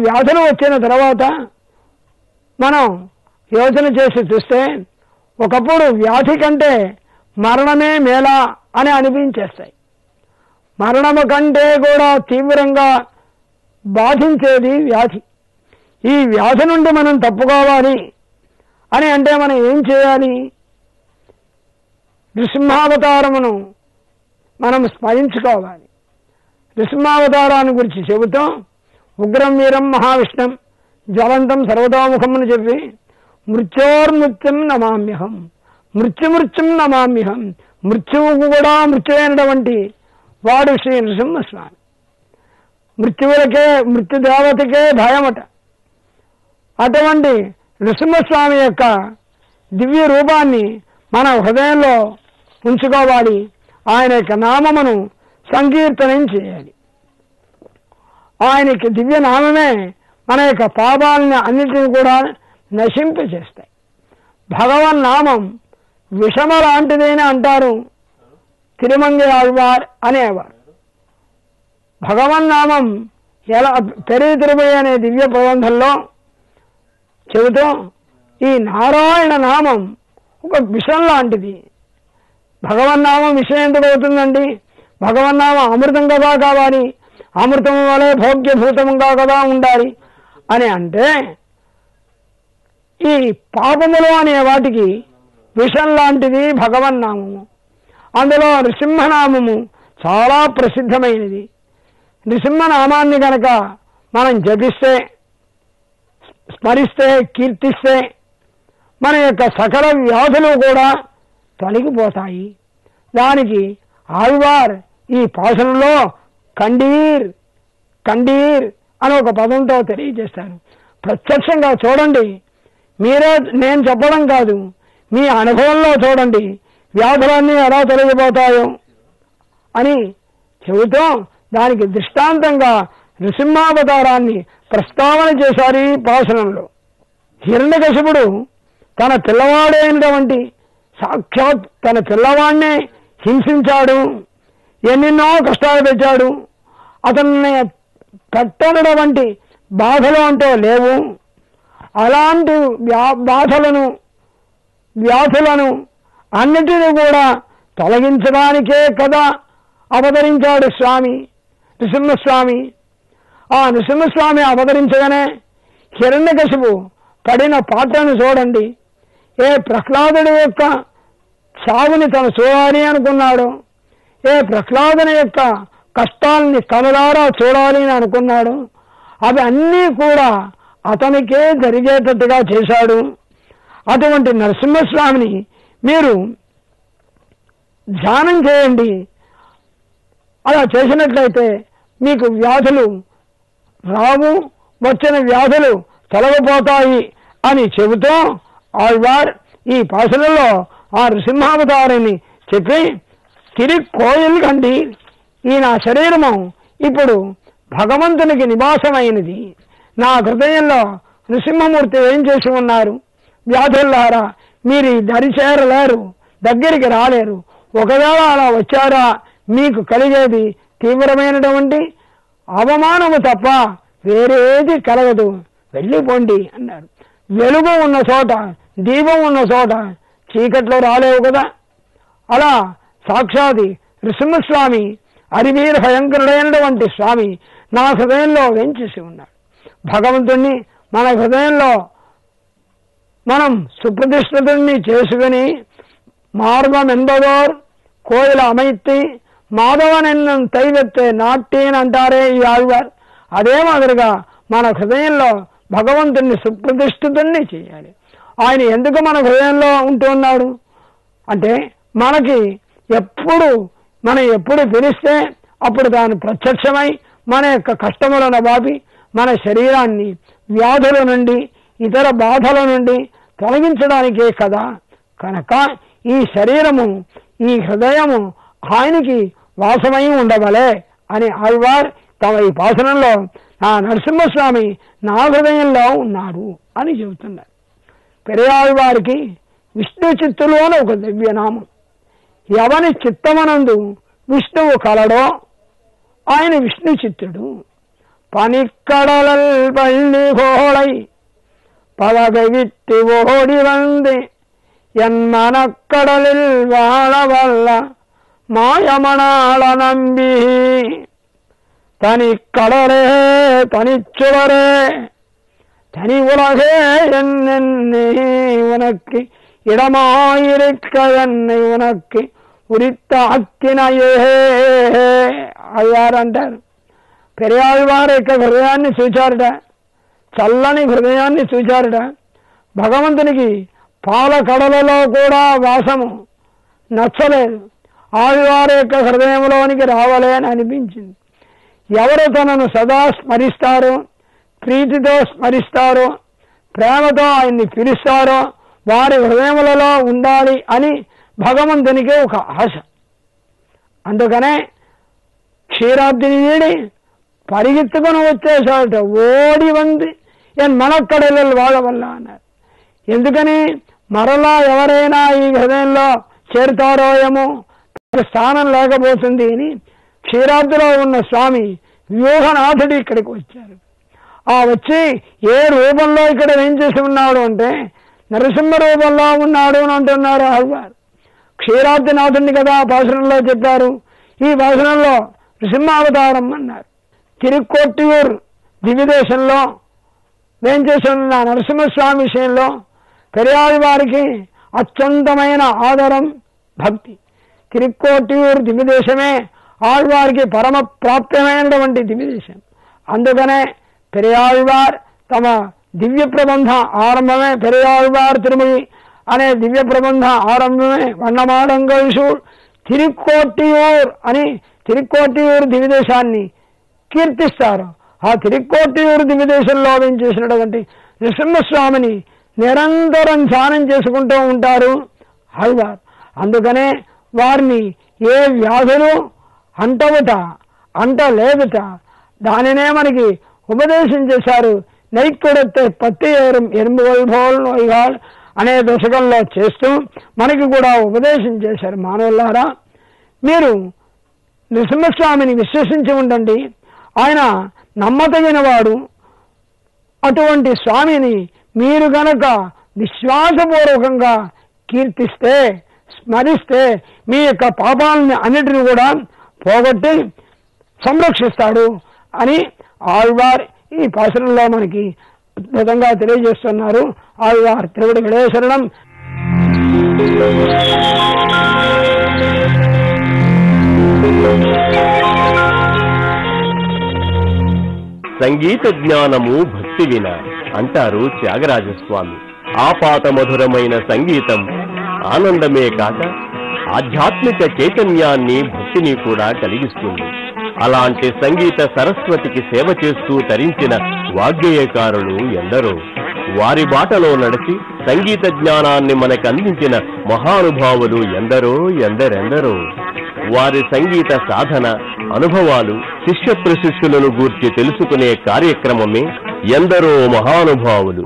వ్యాధులు వచ్చిన తర్వాత మనం యోచన చేసి చూస్తే ఒకప్పుడు వ్యాధి కంటే మరణమే మేలా అని అనిపించేస్తాయి. మరణము కంటే కూడా తీవ్రంగా బాధించేది వ్యాధి. ఈ వ్యాధి నుండి మనం తప్పుకోవాలి అని అంటే మనం ఏం చేయాలి? నృసింహావతారమును మనం స్మరించుకోవాలి. నృసింహావతారాన్ని గురించి చెబుతూ ఉగ్రం వీరం మహావిష్ణం జ్వలంతం సర్వతోముఖమును చెప్పి మృత్యోర్మృత్యుం నమామ్యహం, మృత్యుమృత్యుం నమామ్యహం, మృత్యువుకు కూడా మృత్యువైనటువంటి వాడు శ్రీ నృసింహస్వామి. మృత్యువులకే మృత్యుదేవతకే భయమట. అటువంటి నృసింహస్వామి యొక్క దివ్య రూపాన్ని మన హృదయంలో ఉంచుకోవాలి. ఆయన యొక్క నామమును సంకీర్తనం చేయాలి. ఆయనకి దివ్య నామమే మన యొక్క పాపాలని అన్నిటిని కూడా నశింపచేస్తాయి. భగవన్ నామం విషమ లాంటిదేని అంటారు తిరుమంగి ఆళ్వార్ అనేవారు. భగవన్ నామం ఎలా పెరిగి తిరుమల అనే దివ్య ప్రబంధంలో చెబుతూ ఈ నారాయణ నామం ఒక విషం లాంటిది. భగవన్నామం విషయం ఎందుకు అవుతుందండి? భగవన్నామం అమృతం కదా కావాలి, అమృతం వలె భోగ్యభూతంగా కదా ఉండాలి అని అంటే ఈ పాపములు అనే వాటికి విషం లాంటిది భగవన్నామము. అందులో నృసింహనామము చాలా ప్రసిద్ధమైనది. నృసింహనామాన్ని కనుక మనం జపిస్తే, స్మరిస్తే, కీర్తిస్తే మన యొక్క సకల వ్యాధులు కూడా తొలగిపోతాయి. దానికి ఆళ్వార్ ఈ పాశనంలో కండీర్ కండీర్ అని ఒక పదంతో తెలియజేస్తాను. ప్రత్యక్షంగా చూడండి, మీరే నేను చెప్పడం కాదు, మీ అనుభవంలో చూడండి వ్యాధులన్నీ ఎలా తొలగిపోతాయో అని చెబుతూ దానికి దృష్టాంతంగా నృసింహావతారాన్ని ప్రస్తావన చేశారు ఈ పాశనంలో. హిరణ్యకశిపుడు తన పిల్లవాడైనటువంటి సాక్షాత్ తన పిల్లవాడినే హింసించాడు, ఎన్నెన్నో కష్టాలు తెచ్చాడు. అతన్ని పెట్టనటువంటి బాధలు అంటూ లేవు. అలాంటి వ్యాధులను అన్నిటినీ కూడా తొలగించడానికే కదా అవతరించాడు స్వామి నృసింహస్వామి. ఆ నృసింహస్వామి అవతరించగానే హిరణ్యకశిపు పడిన పాత్రను చూడండి. ఏ ప్రహ్లాదుడి యొక్క సాగుని తను చూడాలి అనుకున్నాడు, ఏ ప్రహ్లాదుని యొక్క కష్టాలని కనులారా చూడాలి అని అనుకున్నాడు, అవి అన్నీ కూడా అతనికే జరిగేటట్టుగా చేశాడు. అటువంటి నరసింహస్వామిని మీరు ధ్యానం చేయండి. అలా చేసినట్లయితే మీకు వ్యాధులు రావు, వచ్చిన వ్యాధులు తొలగిపోతాయి అని చెబుతూ ఆళ్వార్ ఈ పాశనంలో ఆ నృసింహావతారాన్ని చెప్పి తిరుక్కోయిల్ కండి, ఈ నా శరీరము ఇప్పుడు భగవంతునికి నివాసమైనది. నా హృదయంలో నృసింహమూర్తి ఏం చేసి ఉన్నారు? వ్యాధుల్లారా మీరు దరి చేరలేరు, దగ్గరికి రాలేరు. ఒకవేళ అలా వచ్చారా మీకు కలిగేది తీవ్రమైనటువంటి అవమానము తప్ప వేరేది కలగదు, వెళ్ళిపోండి అన్నారు. వెలుగు ఉన్న చోట, దీపం ఉన్న చోట చీకట్లో రాలేవు కదా. అలా సాక్షాది నృసింహస్వామి అరివీర భయంకరుడైనటువంటి స్వామి నా హృదయంలో వెంచేసి ఉన్నాడు. భగవంతుణ్ణి మన హృదయంలో మనం సుప్రతిష్ఠితుణ్ణి చేసుకుని మార్గం ఎందోర్ కోయిల అమైత్తి మాధవనెన్నం తైవెత్తే నాట్యేన్ అంటారే ఈ ఆళ్వార్. అదే మాదిరిగా మన హృదయంలో భగవంతుణ్ణి సుప్రతిష్ఠితుణ్ణి చేయాలి. ఆయన ఎందుకు మన హృదయంలో ఉంటున్నాడు అంటే మనకి ఎప్పుడు పిలిస్తే అప్పుడు దాని ప్రత్యక్షమై మన యొక్క కష్టములను బాపి మన శరీరాన్ని వ్యాధుల నుండి ఇతర బాధల నుండి తొలగించడానికే కదా. కనుక ఈ శరీరము ఈ హృదయము ఆయనకి వాసమై ఉండవలే అని ఆళ్వార్ తమ ఈ పాసనంలో ఆ నరసింహస్వామి నా హృదయంలో ఉన్నాడు అని చెబుతున్నారు. పెరియాళ్వారికి విష్ణు చిత్తులోని ఒక దివ్యనామం. ఎవని చిత్తమనందు విష్ణువు కలడో ఆయన విష్ణు చిత్తుడు. பனிக்கடலல் பள்ளி கோளை பலகை விட்டு ஓடி வந்து என் மனக்கடலில் வாழவல்ல மாயமனாள நம்பி தனிக்கடலே தனிச்சுவரே தனி உலகே என்னை உனக்கு இடமாயிருக்க என்னை உனக்கு ఉరిత అక్కినయే అయ్యారంటారు. పెరియాళ్వారు యొక్క హృదయాన్ని చూచారట, చల్లని హృదయాన్ని చూచారట. భగవంతునికి పాల కడలలో కూడా వాసము నచ్చలేదు. ఆళ్వారు యొక్క హృదయంలోనికి రావాలే అని అనిపించింది. ఎవరు తనను సదా స్మరిస్తారో, ప్రీతితో స్మరిస్తారో, ప్రేమతో ఆయన్ని పిలుస్తారో వారి హృదయములలో ఉండాలి అని భగవంతునికి ఒక ఆశ. అందుకనే క్షీరాబ్దిని వీడి పరిగెత్తుకొని వచ్చేసాడట. ఓడి వంది ఎన్ మనక్కడలు వాడవల్ల అన్నారు. ఎందుకని మరలా ఎవరైనా ఈ హృదయంలో చేరుతారో ఏమో, స్థానం లేకపోతుంది అని క్షీరాబ్దిలో ఉన్న స్వామి వ్యూహనాథుడు ఇక్కడికి వచ్చారు. ఆ వచ్చి ఏ రూపంలో ఇక్కడ ఏం చేసి ఉన్నాడు అంటే నరసింహ రూపంలో ఉన్నాడు అని అంటున్నారు ఆళ్వారు. క్షీరాబ్దినాథుడిని కదా భాషణంలో చెప్పారు. ఈ భాషణంలో నృసింహావతారం అన్నారు. తిరుక్కొట్టియూరు దివ్యదేశంలో వేంచేసిన నరసింహస్వామి విషయంలో పెరియాళి వారికి అత్యంతమైన ఆదరం, భక్తి. తిరుక్కొట్టియూరు దివ్యదేశమే ఆళ్వారికి పరమ ప్రాప్యమైనటువంటి దివ్యదేశం. అందుకనే పెరియాళ్వార్ తమ దివ్య ప్రబంధ ఆరంభమే పెరియాళ్వార్ తిరుమలి అనే దివ్య ప్రబంధ ఆరంభమే వన్నమాడంగల్సు తిరుక్కొట్టియూర్ అని తిరుక్కొట్టియూరు దివ్యదేశాన్ని కీర్తిస్తారు. ఆ తిరుక్కొట్టియూరు దివ్యదేశంలో చేసినటువంటి నృసింహస్వామిని నిరంతరం ధ్యానం చేసుకుంటూ ఉంటారు ఆళ్వార్. అందుకనే వారిని ఏ వ్యాధులు అంటవుట అంటలేదుట. దానినే మనకి ఉపదేశం చేశారు. నైక్కుడెత్తే పత్తి ఎరుంబుగల్ పోల్ నోయిగాల్ అనే దశకంలో చేస్తూ మనకి కూడా ఉపదేశం చేశారు. మానవులారా, మీరు నృసింహస్వామిని విశ్వసించి ఉండండి. ఆయన నమ్మతగిన వాడు. అటువంటి స్వామిని మీరు గనక విశ్వాసపూర్వకంగా కీర్తిస్తే, స్మరిస్తే మీ యొక్క పాపాలని అన్నిటిని కూడా పోగొట్టి సంరక్షిస్తాడు అని ఆళ్వార్ ఈ పాసరంలో మనకి అద్భుతంగా తెలియజేస్తున్నారు. ఆళ్వార్ తిరువడిగళే శరణం. సంగీత జ్ఞానము భక్తి విన అంటారు త్యాగరాజస్వామి. ఆపాత మధురమైన సంగీతం ఆనందమే కాక ఆధ్యాత్మిక చైతన్యాన్ని, భక్తిని కూడా కలిగిస్తుంది. అలాంటి సంగీత సరస్వతికి సేవ చేస్తూ తరించిన వాగ్గేయకారులు ఎందరో. వారి బాటలో నడిచి సంగీత జ్ఞానాన్ని మనకు అందించిన మహానుభావులు ఎందరెందరో. వారి సంగీత సాధన అనుభవాలు, శిష్య ప్రశిష్యులను గూర్చి తెలుసుకునే కార్యక్రమమే ఎందరో మహానుభావులు.